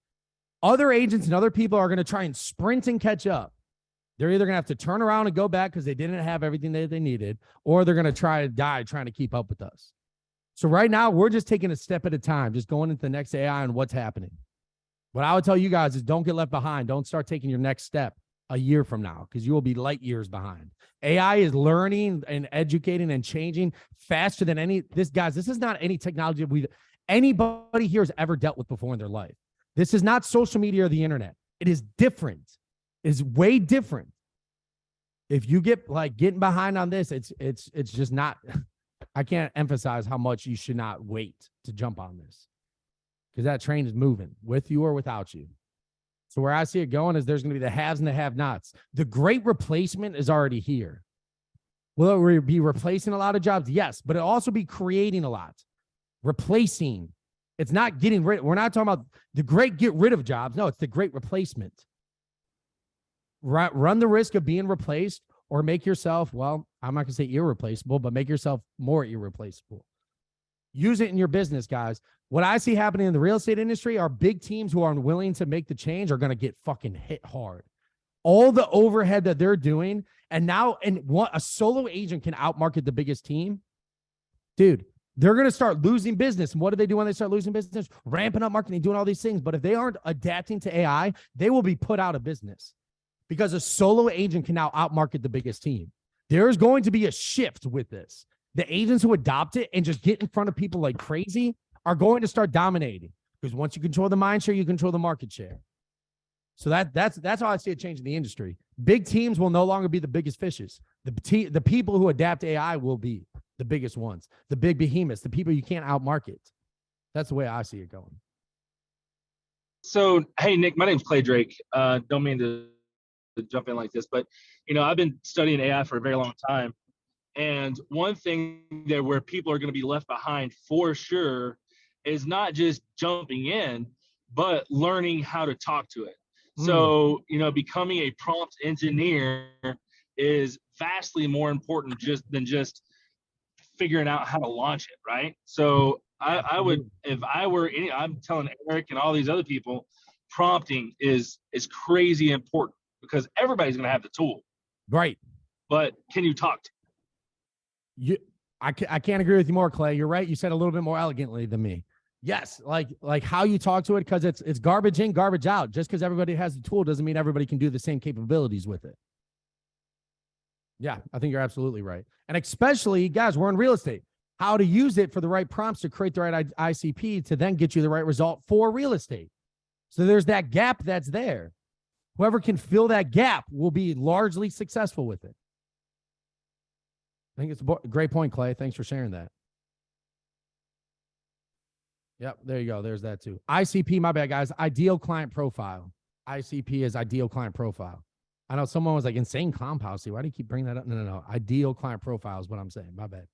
Other agents and other people are going to try and sprint and catch up. They're either going to have to turn around and go back because they didn't have everything that they needed, or they're going to try to die trying to keep up with us. So right now, we're just taking a step at a time, just going into the next AI and what's happening. What I would tell you guys is don't get left behind. Don't start taking your next step a year from now because you will be light years behind. AI is learning and educating and changing faster than this is not any technology anybody here has ever dealt with before in their life. This is not social media or the internet. It is different. It is way different. If you get getting behind on this, it's just not, I can't emphasize how much you should not wait to jump on this because that train is moving with you or without you. So where I see it going is there's going to be the haves and the have-nots. The great replacement is already here. Will it be replacing a lot of jobs? Yes, but it'll also be creating a lot. Replacing. It's not getting rid. We're not talking about the great get rid of jobs. No, it's the great replacement. Run the risk of being replaced or make yourself, well, I'm not going to say irreplaceable, but make yourself more irreplaceable. Use it in your business, guys. What I see happening in the real estate industry are big teams who are unwilling to make the change are going to get fucking hit hard. All the overhead that they're doing, and now, a solo agent can outmarket the biggest team. Dude, they're going to start losing business. And what do they do when they start losing business? Ramping up marketing, doing all these things. But if they aren't adapting to AI, they will be put out of business because a solo agent can now outmarket the biggest team. There's going to be a shift with this. The agents who adopt it and just get in front of people like crazy are going to start dominating because once you control the mind share, you control the market share. So that's how I see it changing the industry. Big teams will no longer be the biggest fishes. The people who adapt AI will be the biggest ones, the big behemoths, the people you can't outmarket. That's the way I see it going. So, hey, Nick, my name's Clay Drake. Don't mean to jump in like this, but, I've been studying AI for a very long time. And one thing that where people are going to be left behind for sure is not just jumping in, but learning how to talk to it. So, becoming a prompt engineer is vastly more important than just figuring out how to launch it, right? So I would, if I were I'm telling Eric and all these other people, prompting is crazy important because everybody's going to have the tool. Right. But can you talk to you? I can't agree with you more, Clay. You're right. You said a little bit more elegantly than me. Yes, like how you talk to it, because it's garbage in, garbage out. Just because everybody has the tool doesn't mean everybody can do the same capabilities with it. Yeah, I think you're absolutely right. And especially, guys, we're in real estate. How to use it for the right prompts to create the right ICP to then get you the right result for real estate. So there's that gap that's there. Whoever can fill that gap will be largely successful with it. I think it's a great point, Clay. Thanks for sharing that. Yep, there you go. There's that too. ICP, my bad, guys. Ideal client profile. ICP is ideal client profile. I know someone was like insane clown policy. Why do you keep bringing that up? No. Ideal client profile is what I'm saying. My bad.